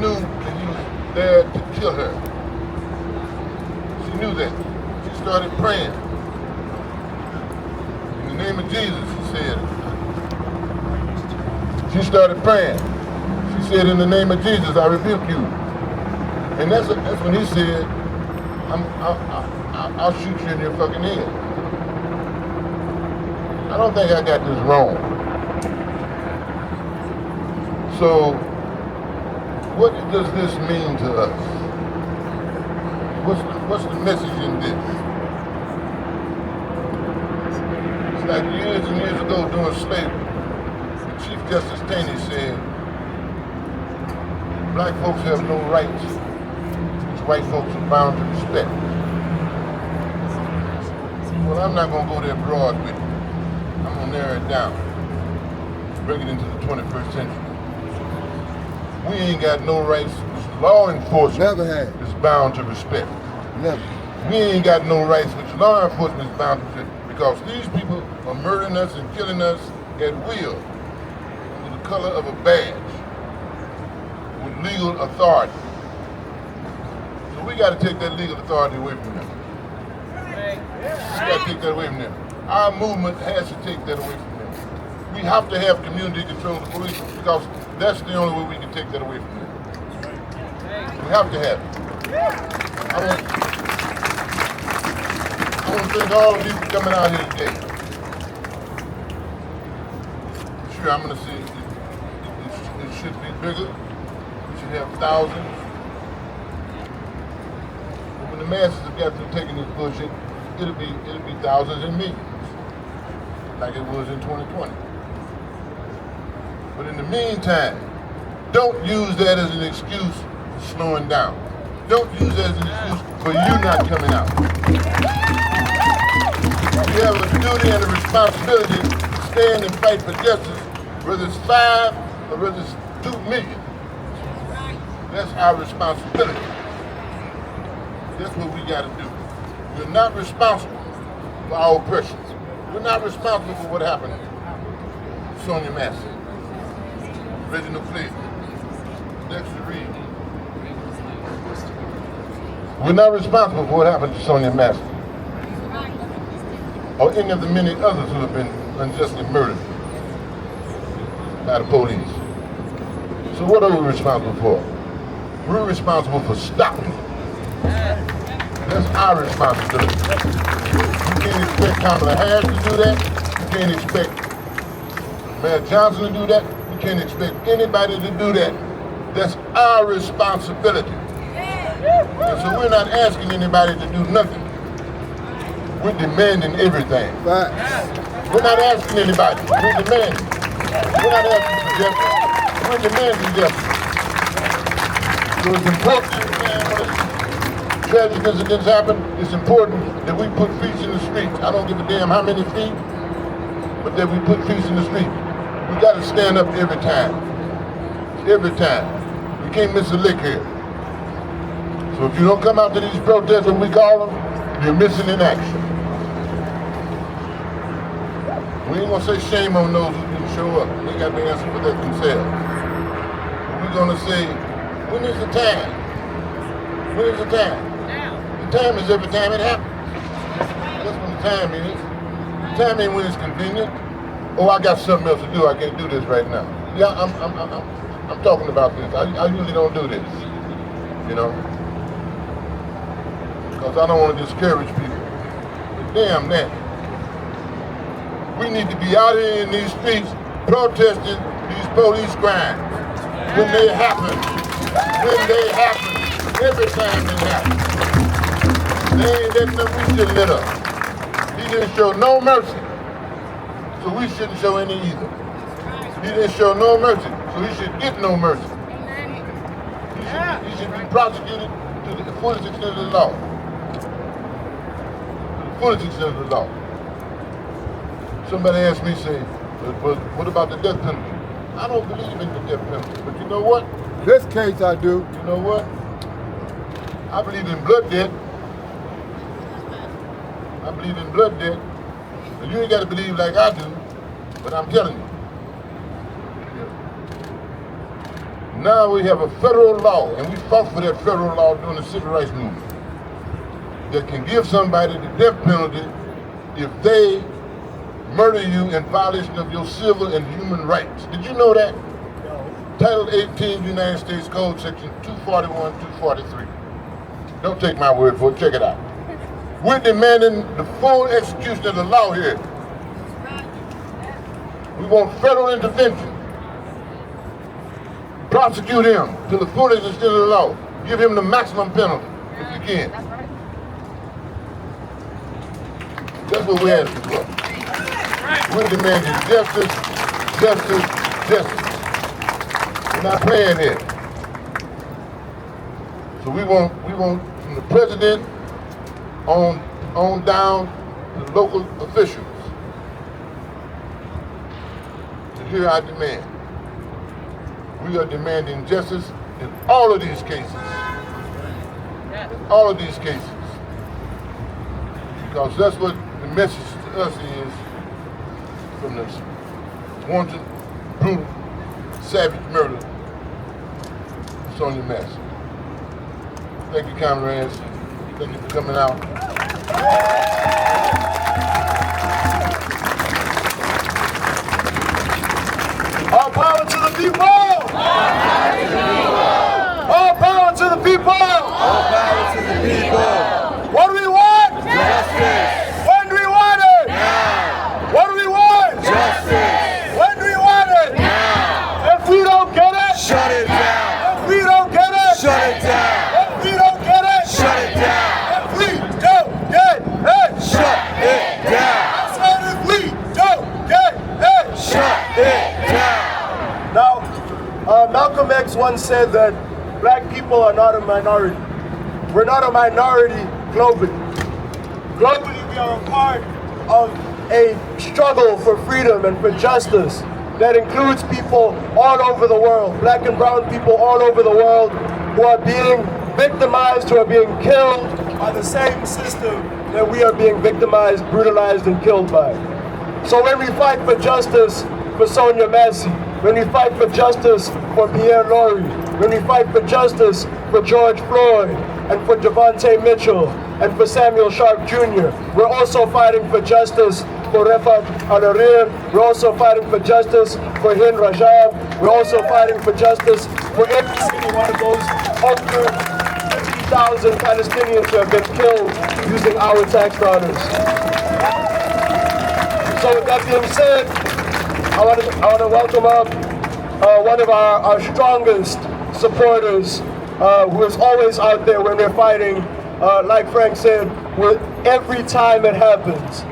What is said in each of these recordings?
knew that he was there to kill her. She knew that. She started praying. In the name of Jesus, she said. She started praying. She said, in the name of Jesus, I rebuke you. And that's when he said, I'll shoot you in your fucking head. I don't think I got this wrong. So, what does this mean to us? What's the message in this? It's like years and years ago during slavery, Chief Justice Taney said, black folks have no rights, which white folks are bound to respect. Well, I'm not going to go there broad with it. I'm going to narrow it down, bring it into the 21st century. We ain't got no rights which law enforcement is bound to respect. Never. We ain't got no rights which law enforcement is bound to respect, because these people are murdering us and killing us at will, with the color of a badge, with legal authority. So we got to take that legal authority away from them. We got to take that away from them. Our movement has to take that away from them. We have to have community control of the police, because that's the only way we can take that away from them. We have to have it. I want to thank all of you for coming out here today. Sure, I'm going to say it should be bigger. We should have thousands. But when the masses have got through taking this bullshit, it'll be thousands and millions, like it was in 2020. But in the meantime, don't use that as an excuse for slowing down. Don't use that as an excuse for you not coming out. You have a duty and a responsibility to stand and fight for justice, whether it's 5 or whether it's 2 million. That's our responsibility. That's what we got to do. We're not responsible for our oppression. We're not responsible for what happened to Sonya Massey, Reginald Cleveland, Dexter Reed. We're not responsible for what happened to Sonya Massey, or any of the many others who have been unjustly murdered by the police. So what are we responsible for? We're responsible for stopping it. That's our responsibility. You can't expect Kamala Harris to do that. You can't expect Mayor Johnson to do that. You can't expect anybody to do that. That's our responsibility. And so we're not asking anybody to do nothing. We're demanding everything. Right. We're not asking anybody. We're demanding. We're not asking for justice. We're demanding justice. So it's important, when tragic incidents happen, it's important that we put feet in the streets. I don't give a damn how many feet, but that we put feet in the street. We got to stand up every time. Every time. We can't miss a lick here. So if you don't come out to these protests when we call them, you're missing in action. We ain't gonna say shame on those who didn't show up. They got to answer for that themselves. We're gonna say, when is the time? When is the time? Now. The time is every time it happens. That's when the time is. The time ain't when it's convenient. Oh, I got something else to do. I can't do this right now. Yeah, I'm talking about this. I usually don't do this, you know, because I don't want to discourage people. But damn that. We need to be out here in these streets protesting these police crimes when they happen. When they happen. Every time they happen. They ain't letting them, we should let up. He didn't show no mercy, so we shouldn't show any either. He didn't show no mercy, so he should get no mercy. He should be prosecuted to the fullest extent of the law. To the fullest extent of the law. Somebody asked me, say, but what about the death penalty? I don't believe in the death penalty, but you know what? This case I do. You know what? I believe in blood debt. I believe in blood debt. And you ain't got to believe like I do, but I'm telling you. Now we have a federal law, and we fought for that federal law during the civil rights movement, that can give somebody the death penalty if they murder you in violation of your civil and human rights. Did you know that? No. Title 18 United States Code, section 241, 243. Don't take my word for it, check it out. We're demanding the full execution of the law here. We want federal intervention. Prosecute him to the fullest extent of the law. Give him the maximum penalty if you can. That's what we're asking for. We're demanding justice, justice, justice. We're not playing here. So we want from the president on down to the local officials to hear our demand. We are demanding justice in all of these cases. All of these cases. Because that's what the message to us is from this wanted, brutal, savage murder of Sonya Massey. Thank you, comrades. Thank you for coming out. All power to the people! All power to the people! All power to the people! What do we want? Justice! When do we want it? Now! What do we want? Justice! When do we want it? Now! If we don't get it, Shut it down! if we don't get it, Shut it down! if we don't get it, Shut it down! if we don't get it, Shut it down! I said if we don't get it, Shut it down! Now, Malcolm X once said that black people are not a minority. We're not a minority globally. Globally, we are a part of a struggle for freedom and for justice that includes people all over the world, black and brown people all over the world who are being victimized, who are being killed by the same system that we are being victimized, brutalized, and killed by. So when we fight for justice for Sonya Massey, when we fight for justice for Pierre Laurie, when we fight for justice for George Floyd, and for Javante Mitchell, and for Samuel Sharp Jr., we're also fighting for justice for Refat Al-Arir, we're also fighting for justice for Hind Rajab, we're also fighting for justice for every single one of those over 50,000 Palestinians who have been killed using our tax dollars. So with that being said, I want to welcome up one of our strongest supporters who is always out there when we're fighting. Like Frank said, every time it happens,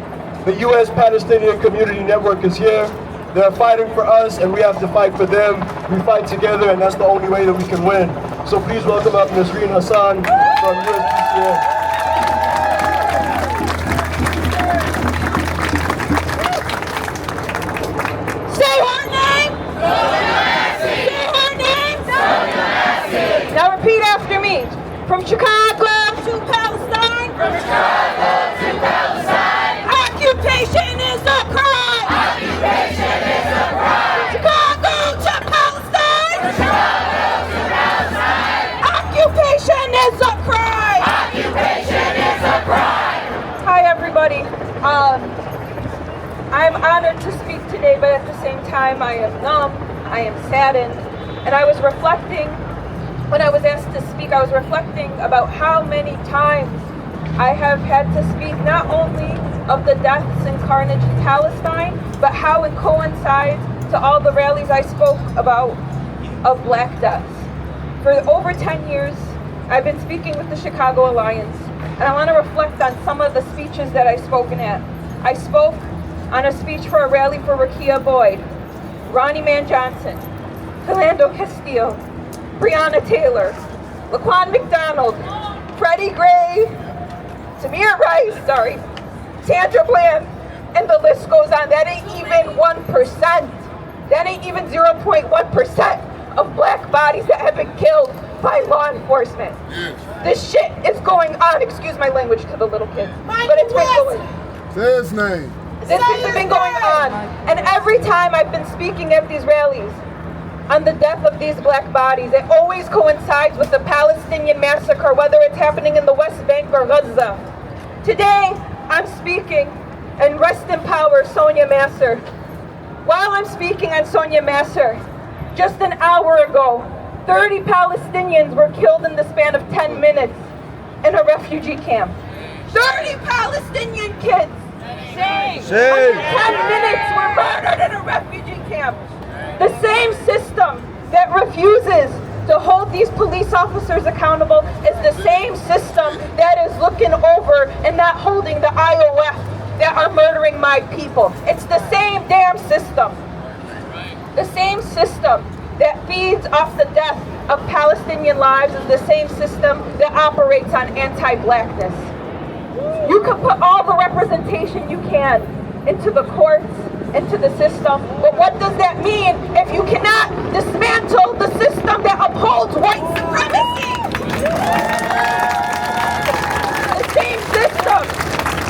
the U.S. Palestinian Community Network is here. They're fighting for us, and we have to fight for them. We fight together, and that's the only way that we can win. So please welcome up Nasreen Hassan from USPCN. Now repeat after me. From Chicago to Palestine. From Chicago to Palestine. Occupation is a crime. Occupation is a crime. Chicago to Palestine. From Chicago to Palestine. Occupation is a crime. Occupation is a crime. Hi everybody. I'm honored to speak today, but at the same time I am numb, I am saddened, and I was reflecting. When I was asked to speak, I was reflecting about how many times I have had to speak not only of the deaths and carnage in Palestine, but how it coincides to all the rallies I spoke about of black deaths. For over 10 years, I've been speaking with the Chicago Alliance, and I want to reflect on some of the speeches that I've spoken at. I spoke on a speech for a rally for Rakia Boyd, Ronnie Man Johnson, Philando Castillo, Breonna Taylor, Laquan McDonald, Freddie Gray, Tamir Rice, Sandra Bland, and the list goes on. That ain't even 1%. That ain't even 0.1% of black bodies that have been killed by law enforcement. This shit is going on, excuse my language to the little kids, but it's been going on. Say his name. This has been going on. And every time I've been speaking at these rallies, on the death of these black bodies. It always coincides with the Palestinian massacre, whether it's happening in the West Bank or Gaza. Today, I'm speaking, and rest in power, Sonya Massey. While I'm speaking on Sonya Massey, just an hour ago, 30 Palestinians were killed in the span of 10 minutes in a refugee camp. 30 Palestinian kids, under 10 minutes, were murdered in a refugee camp. The same system that refuses to hold these police officers accountable is the same system that is looking over and not holding the IOF that are murdering my people. It's the same damn system. The same system that feeds off the death of Palestinian lives is the same system that operates on anti-blackness. You can put all the representation you can into the courts, into the system, but what does that mean if you cannot dismantle the system that upholds white supremacy? The same system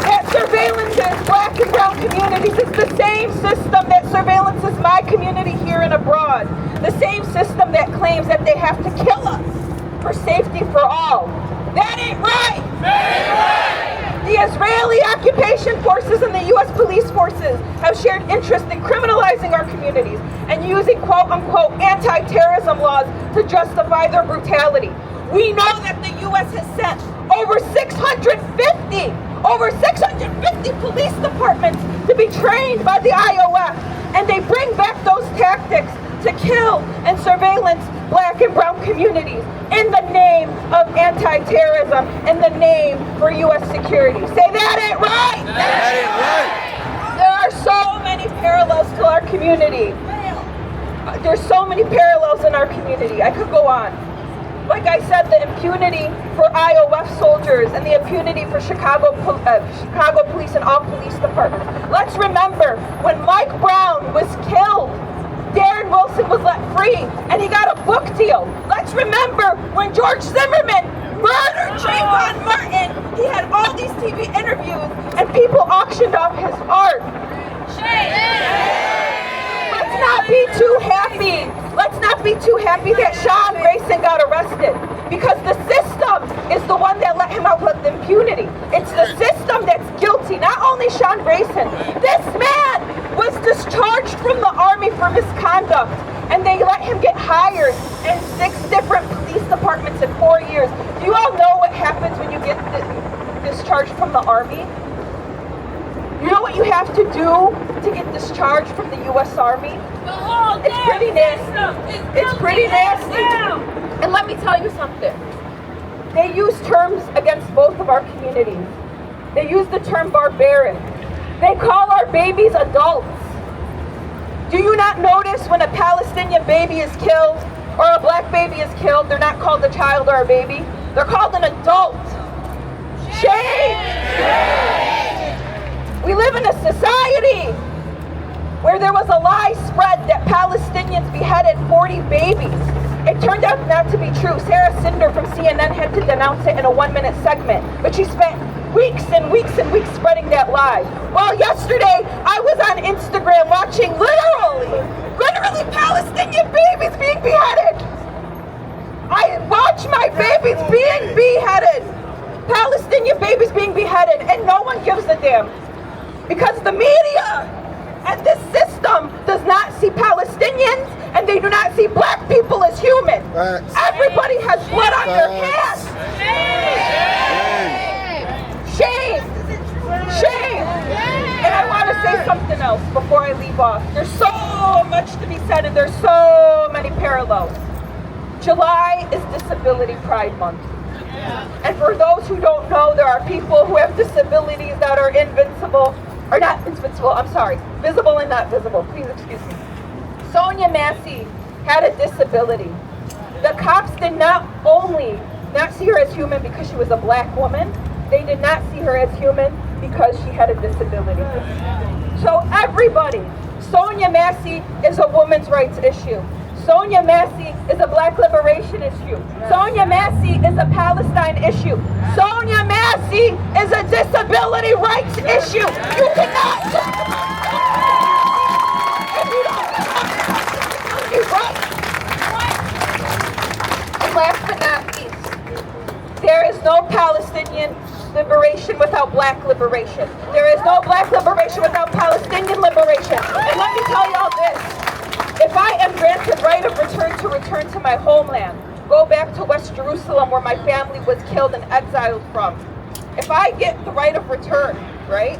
that surveillances black and brown communities is the same system that surveillances my community here and abroad. The same system that claims that they have to kill us for safety for all. That ain't right! That ain't right! The Israeli occupation forces and the U.S. police forces have shared interest in criminalizing our communities and using quote-unquote anti-terrorism laws to justify their brutality. We know that the U.S. has sent over 650 police departments to be trained by the IOF, and they bring back those tactics to kill and surveillance black and brown communities in the name of anti-terrorism, in the name for U.S. security. Say that ain't right! That ain't right! There are so many parallels to our community. There's so many parallels in our community. I could go on. Like I said, the impunity for IOF soldiers and the impunity for Chicago police and all police departments. Let's remember, when Mike Brown was killed, Darren Wilson was let free and he got a book deal. Let's remember when George Zimmerman murdered Trayvon Martin, he had all these TV interviews and people auctioned off his art. Let's not be too happy. Let's not be too happy that Sean Grayson got arrested, because the system is the one that let him out with impunity. It's the system that's guilty, not only Sean Grayson. This man was discharged from the Army for misconduct, and they let him get hired in 6 different police departments in 4 years. Do you all know what happens when you get discharged from the Army? You know what you have to do to get discharged from the U.S. Army? It's pretty nasty. It's pretty nasty. And let me tell you something. They use terms against both of our communities. They use the term barbaric. They call our babies adults. Do you not notice when a Palestinian baby is killed or a black baby is killed, they're not called a child or a baby? They're called an adult. Shame! We live in a society where there was a lie spread that Palestinians beheaded 40 babies. It turned out not to be true. Sarah Cinder from CNN had to denounce it in a 1-minute segment, but she spent weeks and weeks and weeks spreading that lie. Well, yesterday I was on Instagram watching literally Palestinian babies being beheaded. I watch my babies being beheaded. Palestinian babies being beheaded, and no one gives a damn. Because the media and this system does not see Palestinians, and they do not see black people as human. Everybody has blood on their hands. Shame. Shame. And I want to say something else before I leave off. There's so much to be said, and there's so many parallels. July is Disability Pride Month. And for those who don't know, there are people who have disabilities that are visible and not visible. Please excuse me. Sonya Massey had a disability. The cops did not only not see her as human because she was a black woman, they did not see her as human because she had a disability. So everybody, Sonya Massey is a women's rights issue. Sonya Massey is a black liberation issue. Sonya Massey is a Palestine issue. Sonya Massey is a disability rights issue. You cannot talk about that if you don't talk about disability rights. last but not least, there is no Palestinian liberation without black liberation. There is no black liberation without Palestinian liberation. And let me tell y'all this. If I am granted right of return to my homeland, go back to West Jerusalem where my family was killed and exiled from. If I get the right of return, right,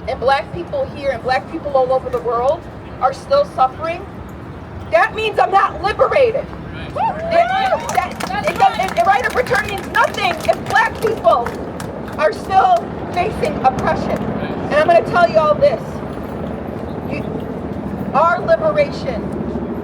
and black people here and black people all over the world are still suffering, that means I'm not liberated. Right of return means nothing if black people are still facing oppression. And I'm going to tell you all this. Our liberation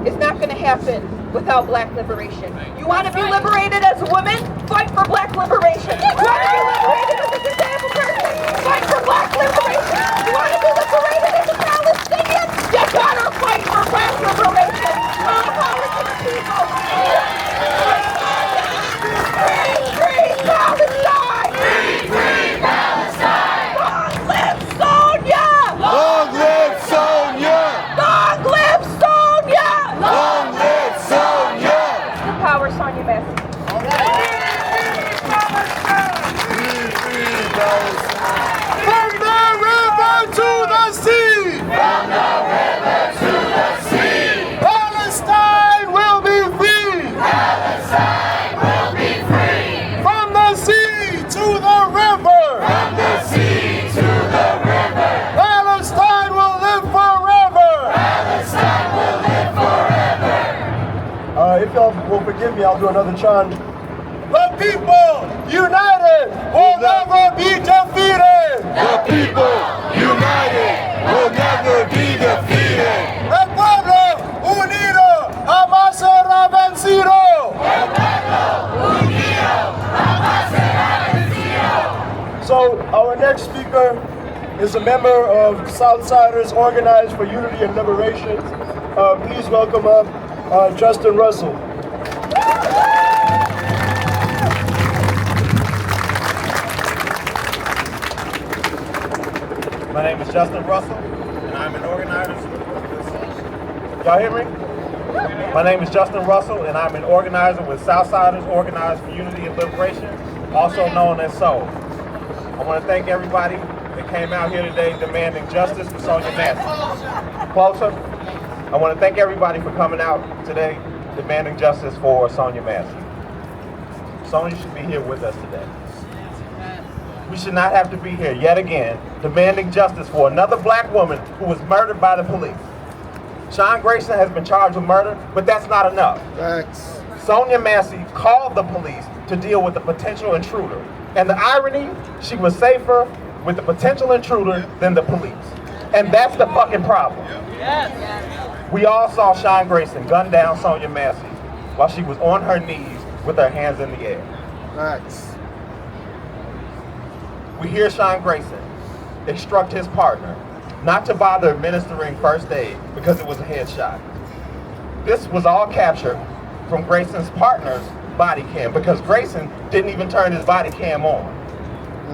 is not going to happen without black liberation. You want to be liberated as a woman? Fight for black liberation. You want to be liberated as a disabled person? Fight for black liberation. You want to be liberated as a Palestinian? You gotta fight for black liberation. All power to the people. Free Palestine! Free Palestine! Long live Sonya! Long live Sonya! Long live Sonya! Long live Sonya! The power, Sonya Massey. From the river to the sea! From the river to the sea! Palestine will be free! Palestine will be free! From the sea to the river! From the sea to the river! Palestine will live forever! Palestine will live forever! If y'all will forgive me, I'll do another chant. The people united will never be defeated! The people united will never be defeated! El pueblo unido jamás será vencido! So our next speaker is a member of Southsiders Organized for Unity and Liberation. Please welcome up Justin Russell. My name is Justin Russell, and I'm an organizer. Y'all hear me? My name is Justin Russell, and I'm an organizer with Southsiders Organized for Unity and Liberation, also known as SOUL. I want to thank everybody that came out here today demanding justice for Sonia Massey. Closer. I want to thank everybody for coming out today demanding justice for Sonia Massey. Sonia should be here with us today. We should not have to be here yet again demanding justice for another black woman who was murdered by the police. Sean Grayson has been charged with murder, but that's not enough. Facts. Sonia Massey called the police to deal with the potential intruder. And the irony, she was safer with the potential intruder than the police. And that's the fucking problem. We all saw Sean Grayson gun down Sonia Massey while she was on her knees with her hands in the air. Facts. We hear Sean Grayson instruct his partner not to bother administering first aid because it was a headshot. This was all captured from Grayson's partner's body cam because Grayson didn't even turn his body cam on.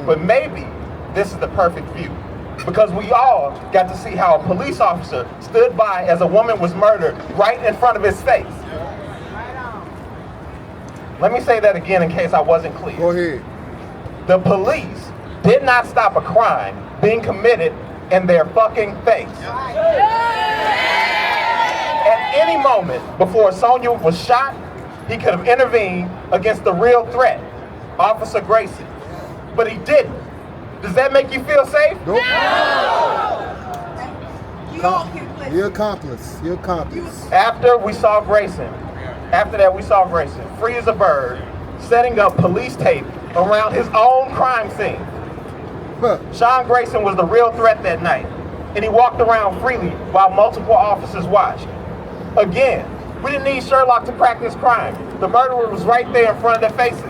But maybe this is the perfect view because we all got to see how a police officer stood by as a woman was murdered right in front of his face. Let me say that again in case I wasn't clear. Go ahead. The police did not stop a crime being committed in their fucking face. At any moment before Sonia was shot, he could have intervened against the real threat, Officer Grayson. But he didn't. Does that make you feel safe? Nope. You're accomplice. You're accomplice. After that, we saw Grayson free as a bird, setting up police tape around his own crime scene. Huh. Sean Grayson was the real threat that night, and he walked around freely while multiple officers watched. Again, we didn't need Sherlock to crack this crime. The murderer was right there in front of their faces,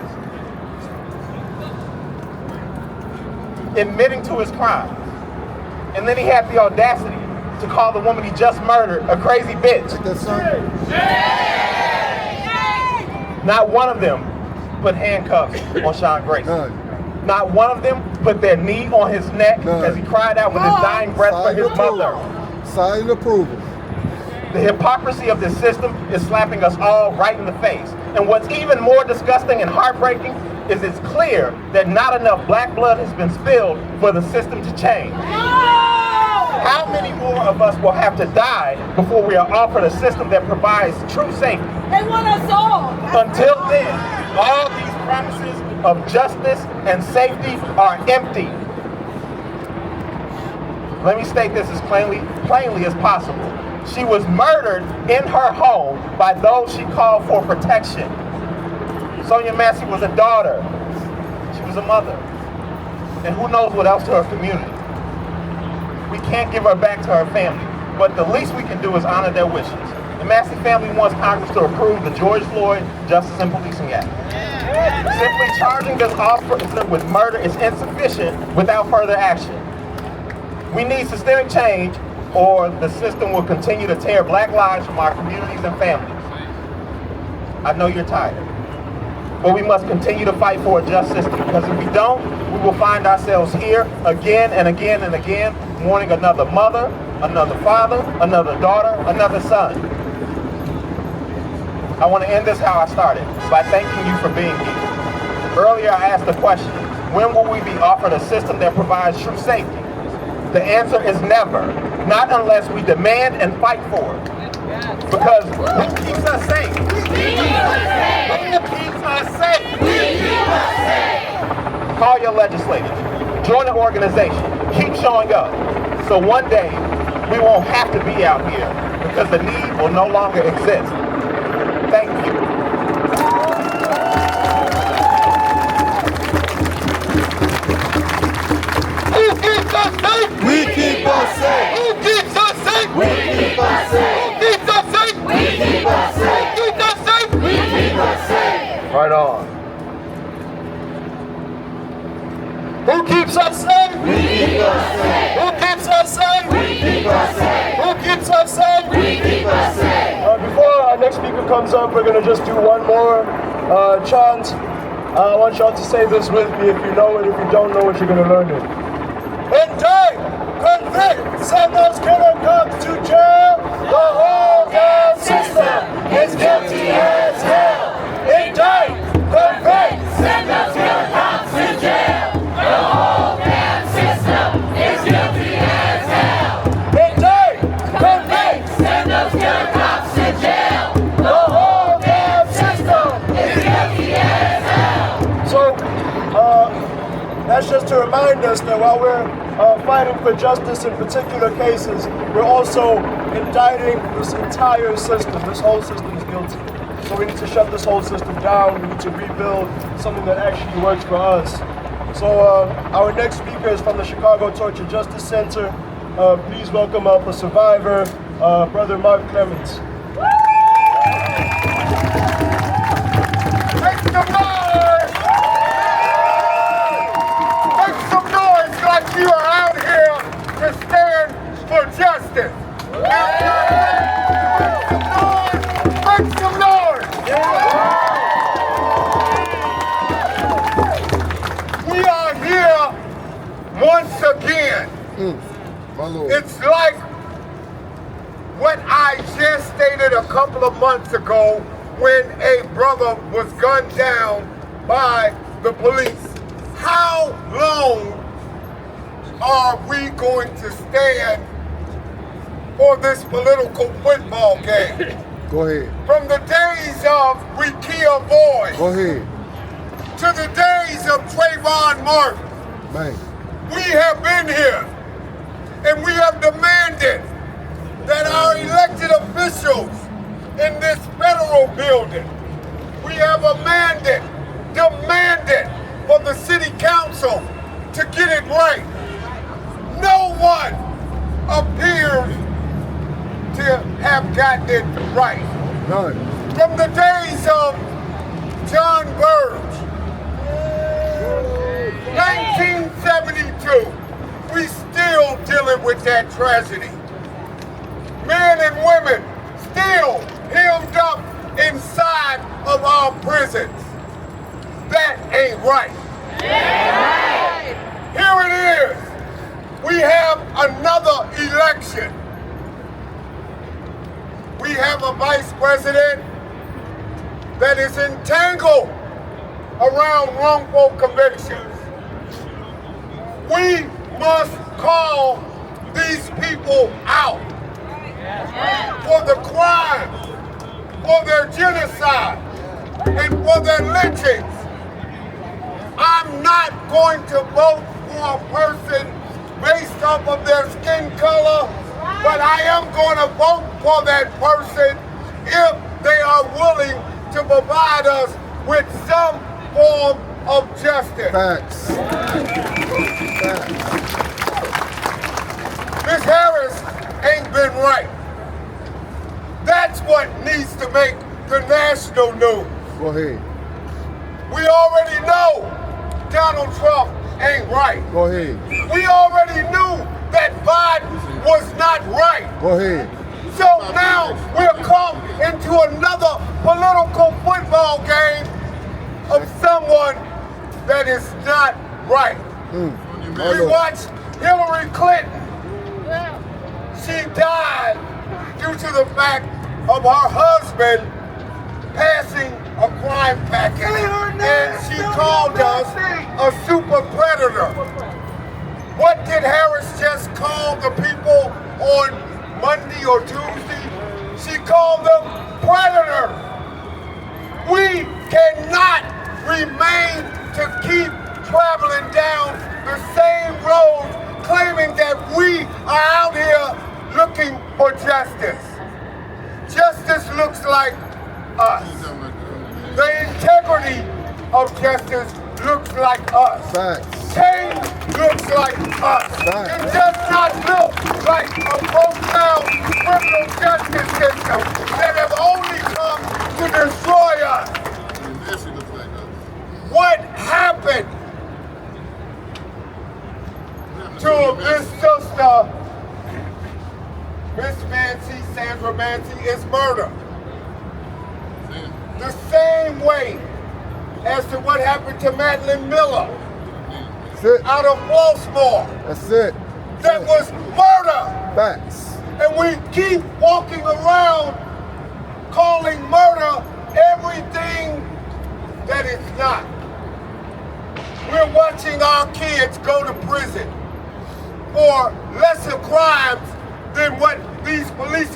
admitting to his crime. And then he had the audacity to call the woman he just murdered a crazy bitch. Like that song? Not one of them put handcuffs on Sean Grayson. None. Not one of them put their knee on his neck as he cried out with his dying breath for his mother. Silent approval. The hypocrisy of this system is slapping us all right in the face. And what's even more disgusting and heartbreaking is it's clear that not enough black blood has been spilled for the system to change. How many more of us will have to die before we are offered a system that provides true safety? They want us all. Until then, all these promises of justice and safety are empty. Let me state this as plainly as possible. She was murdered in her home by those she called for protection. Sonya Massey was a daughter. She was a mother. And who knows what else to her community. We can't give her back to her family, but the least we can do is honor their wishes. The Massey family wants Congress to approve the George Floyd Justice and Policing Act. Simply charging this officer with murder is insufficient without further action. We need systemic change, or the system will continue to tear black lives from our communities and families. I know you're tired, but we must continue to fight for a just system, because if we don't, we will find ourselves here again and again and again, mourning another mother, another father, another daughter, another son. I want to end this how I started, by thanking you for being here. Earlier I asked the question, when will we be offered a system that provides true safety? The answer is never, not unless we demand and fight for it. Because who keeps us safe? Who keeps us safe? Call your legislators, join the organization, keep showing up. So one day, we won't have to be out here because the need will no longer exist. Thank you. Who keeps us safe? We keep us safe. Who keeps us safe? We keep us safe. Who keeps us safe? We keep us safe. Who keeps us safe? We keep us safe. Right on. Who keeps us safe? We keep us safe. Who keeps us safe? We keep us safe. Who keeps us safe? We keep us safe. Before our next speaker comes up, we're going to just do one more chant. I want y'all to say this with me. If you know it, if you don't know it, you're going to learn it. Indict, convict, send those killer cops to jail. The whole damn system is guilty as hell. Indict, convict, Send those killer cops to jail. The whole damn system is guilty as hell. indict, convict. Send those killer cops to jail. The whole damn system Is guilty as hell. So, that's just to remind us that while we're fighting for justice in particular cases, we're also indicting this entire system. This whole system is guilty. So we need to shut this whole system down. We need to rebuild something that actually works for us. So our next speaker is from the Chicago Torture Justice Center. Please welcome up a survivor, Brother Mark Clemens. Make some noise! Make some noise like you are out here to stand for justice. Make some noise! Make some noise! We are here once again. My Lord. It's like what I just stated a couple of months ago when a brother was gunned down by the police. How long are we going to stand for this political football game? Go ahead. From the days of we kill boys Go ahead. to the days of Trayvon Martin, Man. we have been here and we have demanded that our elected officials in this federal building, we have demanded for the city council to get it right. No one appears to have gotten it right. None. From the days of John Burge, 1972, we still dealing with that tragedy. Men and women still hemmed up inside of our prisons. That ain't right. Here it is. We have another election. We have a vice president that is entangled around wrongful convictions. We must call these people out for the crimes, for their genocide, and for their lynchings. I'm not going to vote for a person based off of their skin color, but I am going to vote for that person if they are willing to provide us with some form of justice. Facts. Ms. Harris ain't been right. That's what needs to make the national news. Go ahead. We already know Donald Trump ain't right. Go ahead. We already knew that Biden was not right. Go ahead. So now we're caught into another political football game of someone that is not right. We watched Hillary Clinton. She died due to the fact of her husband passing a crime package. And she called us a super predator. What did Harris just call the people on Monday or Tuesday? She called them predators. We cannot remain to keep traveling down the same road claiming that we are out here looking for justice. Justice looks like us. The integrity of justice looks like us. Facts. Change looks like us. Facts. It does not look like a profound criminal justice system that have only come to destroy us. What happened to this sister, Miss Massey, Sandra Massey, is murder? The same way as to what happened to Madeline Miller That's it. out of Baltimore. That's it. That was murder. Facts. And we keep walking around calling murder everything that it's not. We're watching our kids go to prison for lesser crimes than what these police